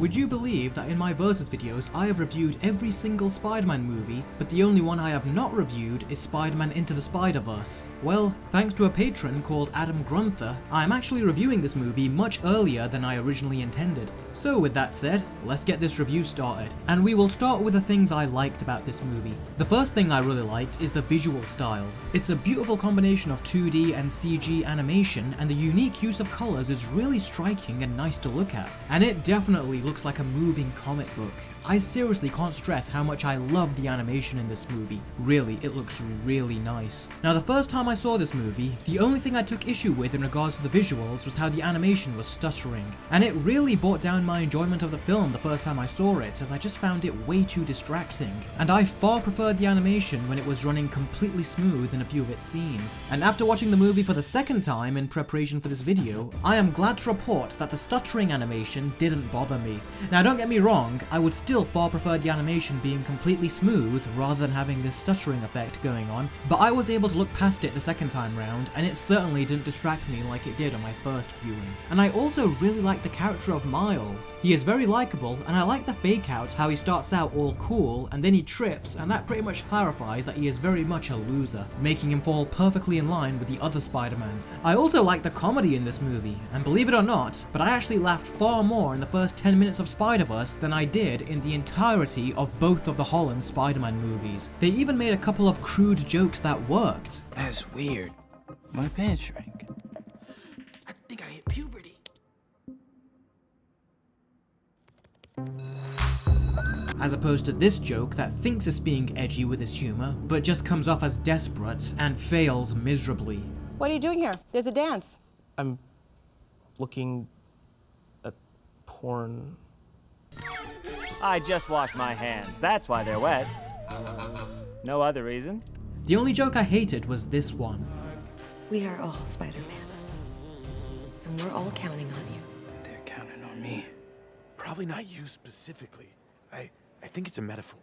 Would you believe that in my Versus videos I have reviewed every single Spider-Man movie, but the only one I have not reviewed is Spider-Man Into the Spider-Verse? Well, thanks to a patron called Adam Grunther, I am actually reviewing this movie much earlier than I originally intended. So with that said, let's get this review started, and we will start with the things I liked about this movie. The first thing I really liked is the visual style. It's a beautiful combination of 2D and CG animation, and the unique use of colours is really striking and nice to look at. And it definitely looks like a moving comic book. I seriously can't stress how much I love the animation in this movie. Really, it looks really nice. Now, the first time I saw this movie, the only thing I took issue with in regards to the visuals was how the animation was stuttering. And it really brought down my enjoyment of the film the first time I saw it, as I just found it way too distracting. And I far preferred the animation when it was running completely smooth in a few of its scenes. And after watching the movie for the second time in preparation for this video, I am glad to report that the stuttering animation didn't bother me. Now, don't get me wrong, I would still far prefer the animation being completely smooth rather than having this stuttering effect going on, but I was able to look past it the second time round, and it certainly didn't distract me like it did on my first viewing. And I also really like the character of Miles. He is very likable, and I like the fake out how he starts out all cool and then he trips, and that pretty much clarifies that he is very much a loser, making him fall perfectly in line with the other Spider-Mans. I also like the comedy in this movie, and believe it or not, but I actually laughed far more in the first 10 minutes of Spider-Verse than I did in the entirety of both of the Holland Spider-Man movies. They even made a couple of crude jokes that worked. That's weird. My pants shrank. I think I hit puberty. As opposed to this joke that thinks it's being edgy with its humor, but just comes off as desperate and fails miserably. What are you doing here? There's a dance. I'm looking at porn. I just washed my hands. That's why they're wet. No other reason. The only joke I hated was this one. We are all Spider-Man. And we're all counting on you. They're counting on me. Probably not you specifically. I think it's a metaphor.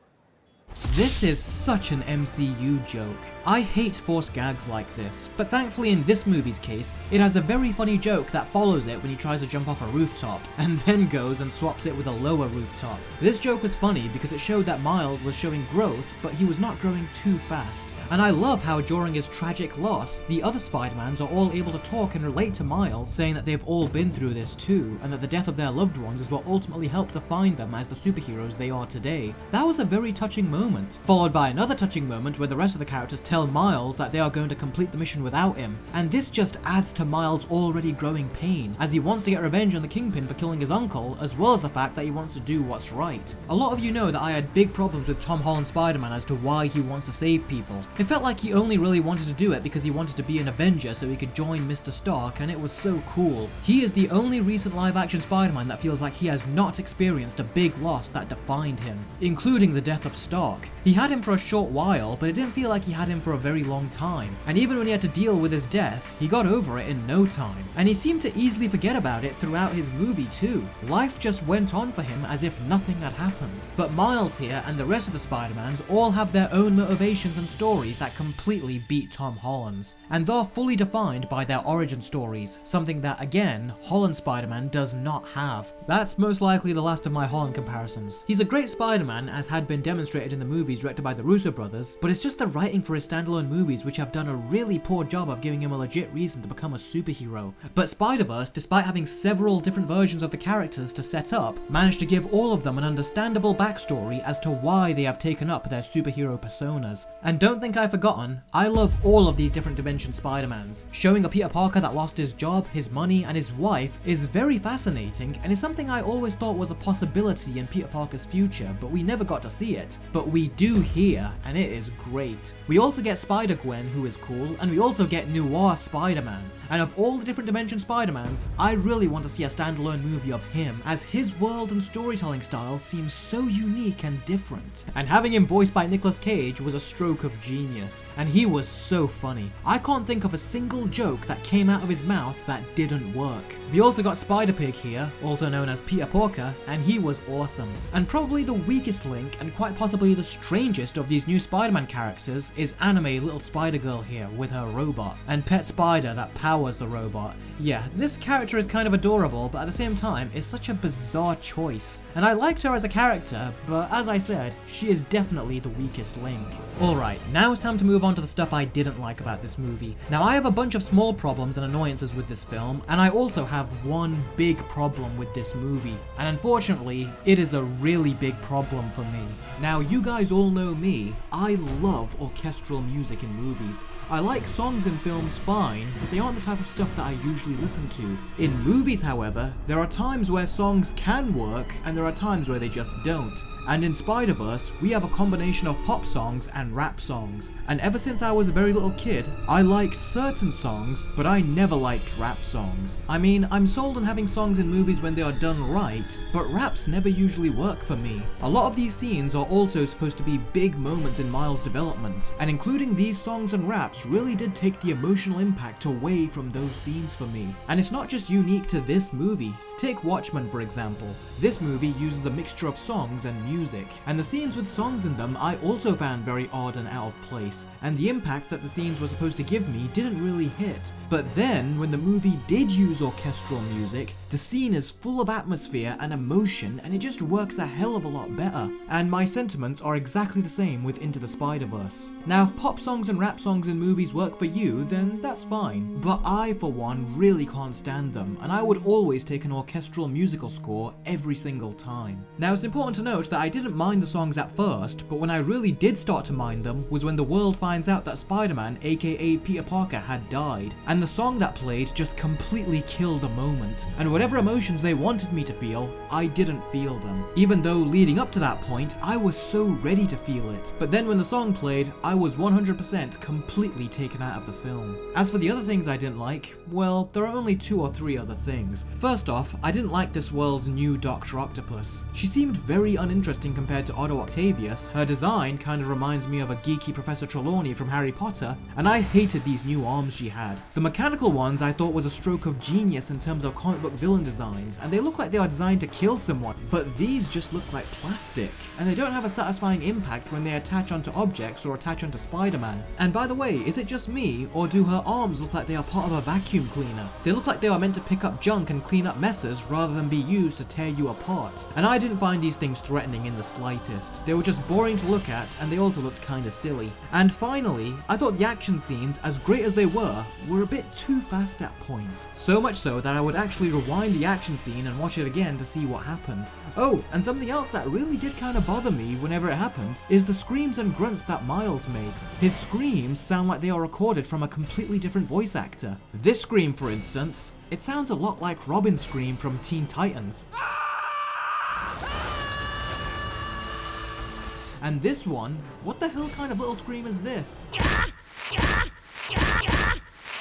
This is such an MCU joke. I hate forced gags like this, but thankfully in this movie's case, it has a very funny joke that follows it when he tries to jump off a rooftop, and then goes and swaps it with a lower rooftop. This joke was funny because it showed that Miles was showing growth, but he was not growing too fast. And I love how during his tragic loss, the other Spider-Mans are all able to talk and relate to Miles, saying that they've all been through this too, and that the death of their loved ones is what ultimately helped define them as the superheroes they are today. That was a very touching moment, followed by another touching moment where the rest of the characters tell Miles that they are going to complete the mission without him, and this just adds to Miles' already growing pain, as he wants to get revenge on the Kingpin for killing his uncle, as well as the fact that he wants to do what's right. A lot of you know that I had big problems with Tom Holland Spider-Man as to why he wants to save people. It felt like he only really wanted to do it because he wanted to be an Avenger so he could join Mr. Stark, and it was so cool. He is the only recent live-action Spider-Man that feels like he has not experienced a big loss that defined him, including the death of Stark. He had him for a short while, but it didn't feel like he had him for a very long time. And even when he had to deal with his death, he got over it in no time. And he seemed to easily forget about it throughout his movie too. Life just went on for him as if nothing had happened. But Miles here and the rest of the Spider-Mans all have their own motivations and stories that completely beat Tom Holland's. And they're fully defined by their origin stories, something that, again, Holland Spider-Man does not have. That's most likely the last of my Holland comparisons. He's a great Spider-Man, as had been demonstrated in the movies directed by the Russo brothers, but it's just the writing for his standalone movies which have done a really poor job of giving him a legit reason to become a superhero. But Spider-Verse, despite having several different versions of the characters to set up, managed to give all of them an understandable backstory as to why they have taken up their superhero personas. And don't think I've forgotten, I love all of these different dimension Spider-Mans. Showing a Peter Parker that lost his job, his money, and his wife is very fascinating, and is something I always thought was a possibility in Peter Parker's future, but we never got to see it. But we do here, and it is great. We also get Spider-Gwen, who is cool, and we also get Noir Spider-Man. And of all the different dimension Spider-Mans, I really want to see a standalone movie of him, as his world and storytelling style seems so unique and different. And having him voiced by Nicolas Cage was a stroke of genius, and he was so funny. I can't think of a single joke that came out of his mouth that didn't work. We also got Spider-Pig here, also known as Peter Porker, and he was awesome. And probably the weakest link, and quite possibly the strangest of these new Spider-Man characters, is anime Little Spider-Girl here with her robot, and Pet Spider that powers Powers the robot. Yeah, this character is kind of adorable, but at the same time, it's such a bizarre choice. And I liked her as a character, but as I said, she is definitely the weakest link. Alright, now it's time to move on to the stuff I didn't like about this movie. Now I have a bunch of small problems and annoyances with this film, and I also have one big problem with this movie. And unfortunately, it is a really big problem for me. Now you guys all know me, I love orchestral music in movies. I like songs in films fine, but they aren't the type of stuff that I usually listen to. In movies, however, there are times where songs can work, and there are times where they just don't. And in Spider-Verse, we have a combination of pop songs and rap songs. And ever since I was a very little kid, I liked certain songs, but I never liked rap songs. I mean, I'm sold on having songs in movies when they are done right, but raps never usually work for me. A lot of these scenes are also supposed to be big moments in Miles' development, and including these songs and raps really did take the emotional impact away from those scenes for me. And it's not just unique to this movie. Take Watchmen for example. This movie uses a mixture of songs and music, and the scenes with songs in them I also found very odd and out of place, and the impact that the scenes were supposed to give me didn't really hit. But then, when the movie did use orchestral music, the scene is full of atmosphere and emotion, and it just works a hell of a lot better. And my sentiments are exactly the same with Into the Spider-Verse. Now if pop songs and rap songs in movies work for you, then that's fine. But I, for one, really can't stand them, and I would always take an orchestral musical score every single time. Now it's important to note that I didn't mind the songs at first, but when I really did start to mind them was when the world finds out that Spider-Man, aka Peter Parker, had died. And the song that played just completely killed a moment. And whatever emotions they wanted me to feel, I didn't feel them. Even though leading up to that point, I was so ready to feel it. But then when the song played, I was 100% completely taken out of the film. As for the other things I didn't like, well, there are only 2 or 3 other things. First off, I didn't like this world's new Doctor Octopus. She seemed very uninteresting compared to Otto Octavius. Her design kind of reminds me of a geeky Professor Trelawney from Harry Potter, and I hated these new arms she had. The mechanical ones I thought was a stroke of genius in terms of comic book villain designs, and they look like they are designed to kill someone, but these just look like plastic, and they don't have a satisfying impact when they attach onto objects or attach onto Spider-Man. And by the way, is it just me, or do her arms look like they are part of a vacuum cleaner? They look like they are meant to pick up junk and clean up messes rather than be used to tear you apart. And I didn't find these things threatening in the slightest. They were just boring to look at, and they also looked kinda silly. And finally, I thought the action scenes, as great as they were a bit too fast at points. So much so that I would actually rewind the action scene and watch it again to see what happened. Oh, and something else that really did kinda bother me whenever it happened is the screams and grunts that Miles makes. His screams sound like they are recorded from a completely different voice actor. This scream, for instance, it sounds a lot like Robin's scream from Teen Titans. And this one, what the hell kind of little scream is this?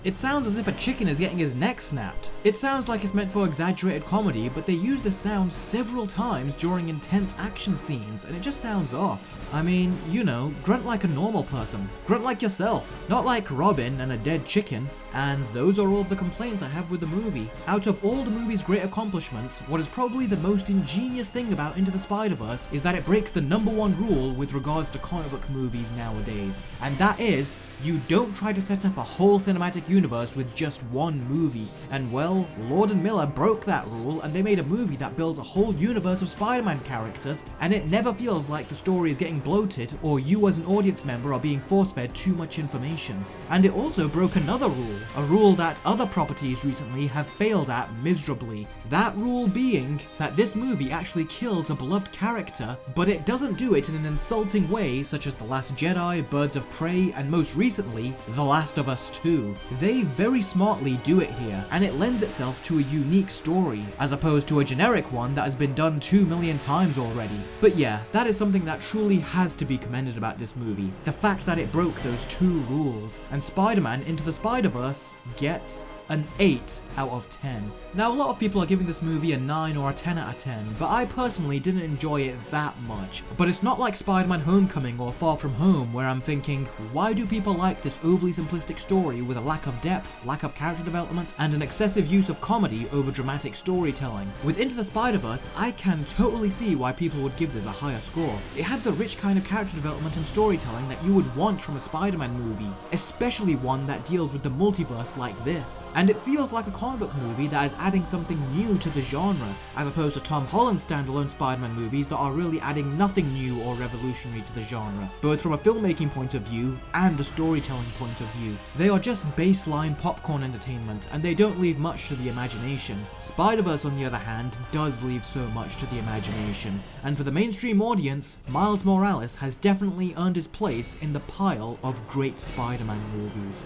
It sounds as if a chicken is getting his neck snapped. It sounds like it's meant for exaggerated comedy, but they use this sound several times during intense action scenes, and it just sounds off. I mean, you know, grunt like a normal person. Grunt like yourself. Not like Robin and a dead chicken. And those are all the complaints I have with the movie. Out of all the movie's great accomplishments, what is probably the most ingenious thing about Into the Spider-Verse is that it breaks the #1 rule with regards to comic book movies nowadays. And that is, you don't try to set up a whole cinematic universe with just one movie. And well, Lord and Miller broke that rule, and they made a movie that builds a whole universe of Spider-Man characters, and it never feels like the story is getting bloated or you as an audience member are being force-fed too much information. And it also broke another rule, a rule that other properties recently have failed at miserably. That rule being that this movie actually kills a beloved character, but it doesn't do it in an insulting way such as The Last Jedi, Birds of Prey, and most recently, The Last of Us 2. They very smartly do it here, and it lends itself to a unique story, as opposed to a generic one that has been done 2 million times already. But yeah, that is something that truly has to be commended about this movie, the fact that it broke those 2 rules, and Spider-Man Into the Spider-Verse gets an 8 out of 10. Now a lot of people are giving this movie a 9 or a 10 out of 10, but I personally didn't enjoy it that much. But it's not like Spider-Man Homecoming or Far From Home where I'm thinking, why do people like this overly simplistic story with a lack of depth, lack of character development, and an excessive use of comedy over dramatic storytelling? With Into the Spider-Verse, I can totally see why people would give this a higher score. It had the rich kind of character development and storytelling that you would want from a Spider-Man movie, especially one that deals with the multiverse like this. and it feels like a comic book movie that is adding something new to the genre, as opposed to Tom Holland's standalone Spider-Man movies that are really adding nothing new or revolutionary to the genre, both from a filmmaking point of view and a storytelling point of view. They are just baseline popcorn entertainment, and they don't leave much to the imagination. Spider-Verse, on the other hand, does leave so much to the imagination, and for the mainstream audience, Miles Morales has definitely earned his place in the pile of great Spider-Man movies.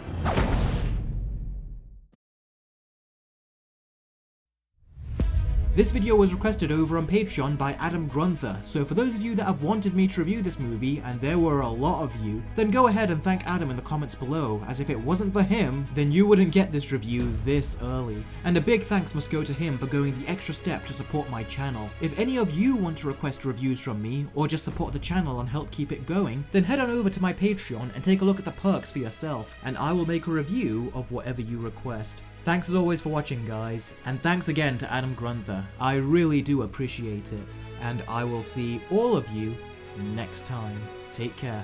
This video was requested over on Patreon by Adam Grunther, so for those of you that have wanted me to review this movie, and there were a lot of you, then go ahead and thank Adam in the comments below, as if it wasn't for him, then you wouldn't get this review this early. And a big thanks must go to him for going the extra step to support my channel. If any of you want to request reviews from me, or just support the channel and help keep it going, then head on over to my Patreon and take a look at the perks for yourself, and I will make a review of whatever you request. Thanks as always for watching, guys, and thanks again to Adam Grunther. I really do appreciate it, and I will see all of you next time. Take care.